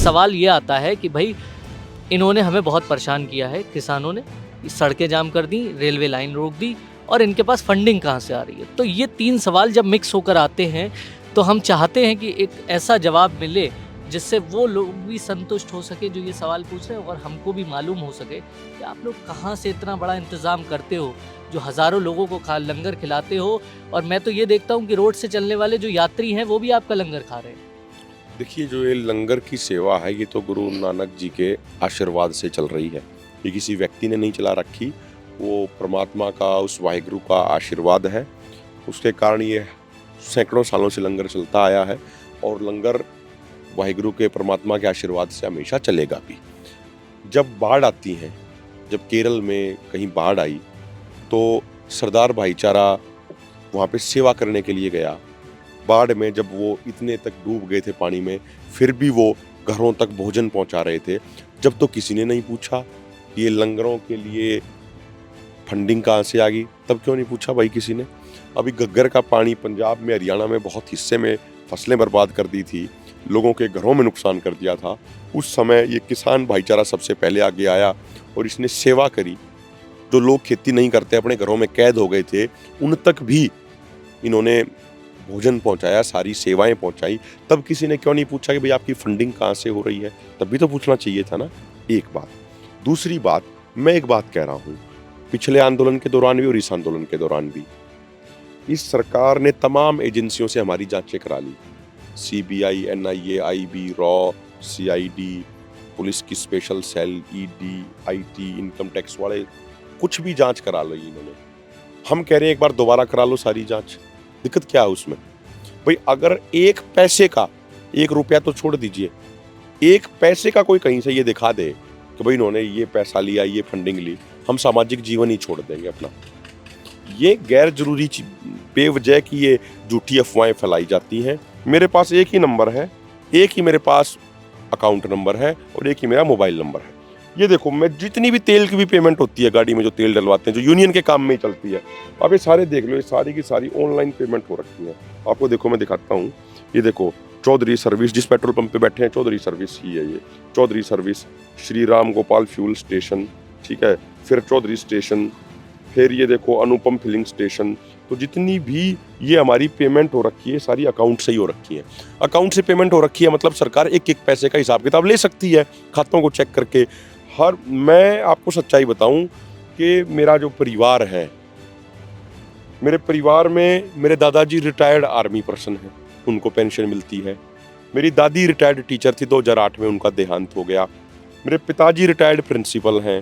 सवाल ये आता है कि भाई इन्होंने हमें बहुत परेशान किया है, किसानों ने सड़कें जाम कर दी, रेलवे लाइन रोक दी और इनके पास फंडिंग कहाँ से आ रही है। तो ये 3 सवाल जब मिक्स होकर आते हैं तो हम चाहते हैं कि एक ऐसा जवाब मिले जिससे वो लोग भी संतुष्ट हो सके जो ये सवाल पूछ रहे हैं, और हमको भी मालूम हो सके कि आप लोग कहाँ से इतना बड़ा इंतज़ाम करते हो जो हज़ारों लोगों को लंगर खिलाते हो। और मैं तो ये देखता हूँ कि रोड से चलने वाले जो यात्री हैं वो भी आपका लंगर खा रहे हैं। देखिए, जो ये लंगर की सेवा है ये तो गुरु नानक जी के आशीर्वाद से चल रही है। ये किसी व्यक्ति ने नहीं चला रखी, वो परमात्मा का, उस वाहिगुरु का आशीर्वाद है। उसके कारण ये सैकड़ों सालों से लंगर चलता आया है और लंगर वाहिगुरु के, परमात्मा के आशीर्वाद से हमेशा चलेगा भी। जब बाढ़ आती है, जब केरल में कहीं बाढ़ आई तो सरदार भाईचारा वहाँ पे सेवा करने के लिए गया। बाढ़ में जब वो इतने तक डूब गए थे पानी में, फिर भी वो घरों तक भोजन पहुँचा रहे थे। जब तो किसी ने नहीं पूछा कि ये लंगरों के लिए फंडिंग कहाँ से आ गई, तब क्यों नहीं पूछा भाई किसी ने। अभी घग्गर का पानी पंजाब में, हरियाणा में बहुत हिस्से में फसलें बर्बाद कर दी थी, लोगों के घरों में नुकसान कर दिया था। उस समय ये किसान भाईचारा सबसे पहले आगे आया और इसने सेवा करी। जो लोग खेती नहीं करते, अपने घरों में कैद हो गए थे, उन तक भी इन्होंने भोजन पहुंचाया, सारी सेवाएं पहुंचाई। तब किसी ने क्यों नहीं पूछा कि भाई आपकी फंडिंग कहाँ से हो रही है? तब भी तो पूछना चाहिए था ना। एक बात। दूसरी बात, मैं एक बात कह रहा हूँ, पिछले आंदोलन के दौरान भी और इस आंदोलन के दौरान भी इस सरकार ने तमाम एजेंसियों से हमारी जांचें करा ली। CBI, NIA, IB, रॉ, CID, पुलिस की special cell, ED, IT, income tax वाले, कुछ भी जांच करा लो इन्होंने। हम कह रहे हैं एक बार दोबारा करा लो सारी जांच। दिक्कत क्या है उसमें? भाई अगर एक पैसे का, 1 रुपया तो छोड़ दीजिए, 1 पैसे का कोई कहीं से ये दिखा दे कि भाई इन्होंने ये पैसा लिया, ये फंडिंग ली, हम सामाजिक जीवन ही छोड़ देंगे अपना। ये गैर जरूरी बेवजह की ये झूठी अफवाहें फैलाई जाती हैं। मेरे पास एक ही नंबर है, एक ही मेरे पास अकाउंट नंबर है और एक ही मेरा मोबाइल नंबर है। ये देखो, मैं जितनी भी तेल की भी पेमेंट होती है, गाड़ी में जो तेल डलवाते हैं, जो यूनियन के काम में ही चलती है, अब ये सारे देख लो, ये सारी की सारी ऑनलाइन पेमेंट हो रखी है। आपको देखो, मैं दिखाता हूँ। ये देखो, चौधरी सर्विस, जिस पेट्रोल पंप पे बैठे हैं चौधरी सर्विस ही है ये। Chaudhary service, Shri Ram Gopal fuel station, ठीक है, फिर चौधरी स्टेशन, फिर ये देखो अनुपम फिलिंग स्टेशन। तो जितनी भी ये हमारी पेमेंट हो रखी है, सारी अकाउंट से ही हो रखी है। अकाउंट से पेमेंट हो रखी है मतलब सरकार एक एक पैसे का हिसाब किताब ले सकती है, खातों को चेक करके। मैं आपको सच्चाई बताऊं कि मेरा जो परिवार है, मेरे परिवार में मेरे दादाजी रिटायर्ड आर्मी पर्सन हैं, उनको पेंशन मिलती है। मेरी दादी रिटायर्ड टीचर थी, 2008 में उनका देहांत हो गया। मेरे पिताजी रिटायर्ड प्रिंसिपल हैं।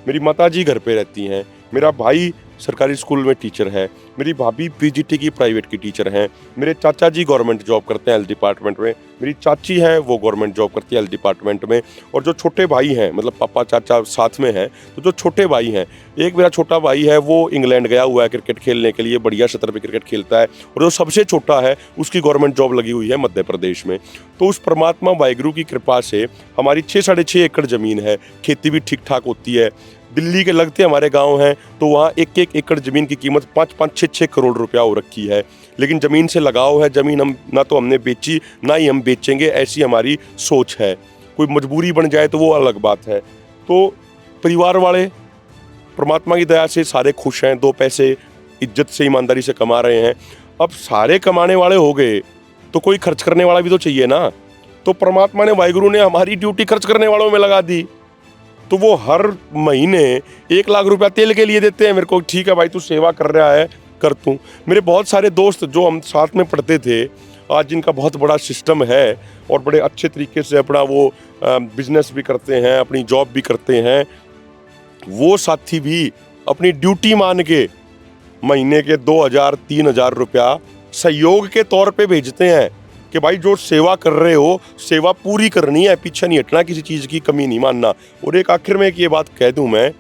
मेरी माताजी घर पे रहती हैं। मेरा भाई सरकारी स्कूल में टीचर है। मेरी भाभी PGT की प्राइवेट की टीचर हैं। मेरे चाचा जी गवर्नमेंट जॉब करते हैं हेल्थ डिपार्टमेंट में। मेरी चाची है, वो गवर्नमेंट जॉब करती है हेल्थ डिपार्टमेंट में। और जो छोटे भाई हैं, मतलब पापा चाचा साथ में हैं, तो जो छोटे भाई हैं, एक मेरा छोटा भाई है, वो इंग्लैंड गया हुआ है क्रिकेट खेलने के लिए, बढ़िया सतर पे क्रिकेट खेलता है। और जो सबसे छोटा है, उसकी गवर्नमेंट जॉब लगी हुई है मध्य प्रदेश में। तो उस परमात्मा वाहिगुरु की कृपा से हमारी 6-6.5 एकड़ ज़मीन है, खेती भी ठीक ठाक होती है। दिल्ली के लगते हमारे गांव हैं, तो वहाँ 1-1 एकड़ ज़मीन की कीमत 5-5, 6-6 करोड़ रुपया हो रखी है। लेकिन ज़मीन से लगाव है, ज़मीन हम ना तो हमने बेची, ना ही हम बेचेंगे, ऐसी हमारी सोच है। कोई मजबूरी बन जाए तो वो अलग बात है। तो परिवार वाले परमात्मा की दया से सारे खुश हैं, 2 पैसे इज्जत से, ईमानदारी से कमा रहे हैं। अब सारे कमाने वाले हो गए तो कोई खर्च करने वाला भी तो चाहिए ना। तो परमात्मा ने, वाहिगुरु ने हमारी ड्यूटी खर्च करने वालों में लगा दी। तो वो हर महीने 1 लाख रुपया तेल के लिए देते हैं मेरे को। ठीक है भाई, तू सेवा कर रहा है, कर तू। मेरे बहुत सारे दोस्त जो हम साथ में पढ़ते थे, आज जिनका बहुत बड़ा सिस्टम है और बड़े अच्छे तरीके से अपना वो बिजनेस भी करते हैं, अपनी जॉब भी करते हैं, वो साथी भी अपनी ड्यूटी मान के महीने के 2,000-3,000 रुपया सहयोग के तौर पे भेजते हैं कि भाई जो सेवा कर रहे हो, सेवा पूरी करनी है, पीछे नहीं हटना, किसी चीज़ की कमी नहीं मानना। और एक आखिर में एक ये बात कह दूं, मैं,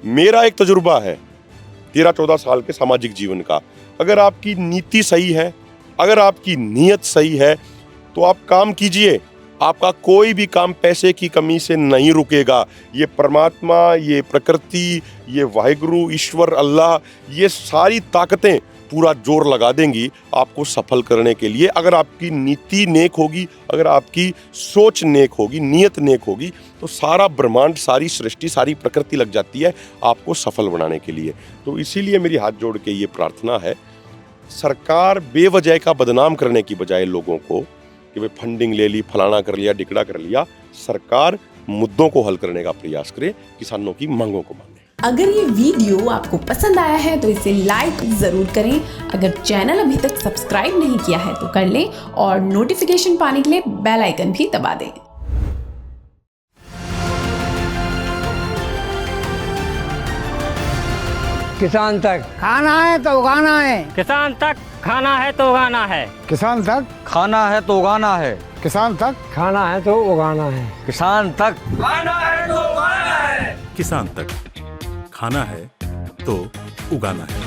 मेरा एक तजुर्बा है 13-14 साल के सामाजिक जीवन का। अगर आपकी नीति सही है, अगर आपकी नीयत सही है, तो आप काम कीजिए। आपका कोई भी काम पैसे की कमी से नहीं रुकेगा। ये परमात्मा, ये प्रकृति, ये वाहिगुरु, ईश्वर, अल्लाह, ये सारी ताकतें पूरा जोर लगा देंगी आपको सफल करने के लिए। अगर आपकी नीति नेक होगी, अगर आपकी सोच नेक होगी, नियत नेक होगी, तो सारा ब्रह्मांड, सारी सृष्टि, सारी प्रकृति लग जाती है आपको सफल बनाने के लिए। तो इसीलिए मेरी हाथ जोड़ के ये प्रार्थना है, सरकार बेवजह का बदनाम करने की बजाय लोगों को कि भाई फंडिंग ले ली, फलाना कर लिया, डिकड़ा कर लिया, सरकार मुद्दों को हल करने का प्रयास करे, किसानों की मांगों को माने। अगर ये वीडियो आपको पसंद आया है तो इसे लाइक जरूर करें। अगर चैनल अभी तक सब्सक्राइब नहीं किया है तो कर लें और नोटिफिकेशन पाने के लिए बेल आइकन भी दबा दें। किसान तक खाना है तो उगाना है, किसान तक खाना है तो उगाना है, किसान तक खाना है तो उगाना है, किसान तक खाना है तो उगाना है, किसान तक खाना है तो उगाना है, किसान तक खाना है तो उगाना है।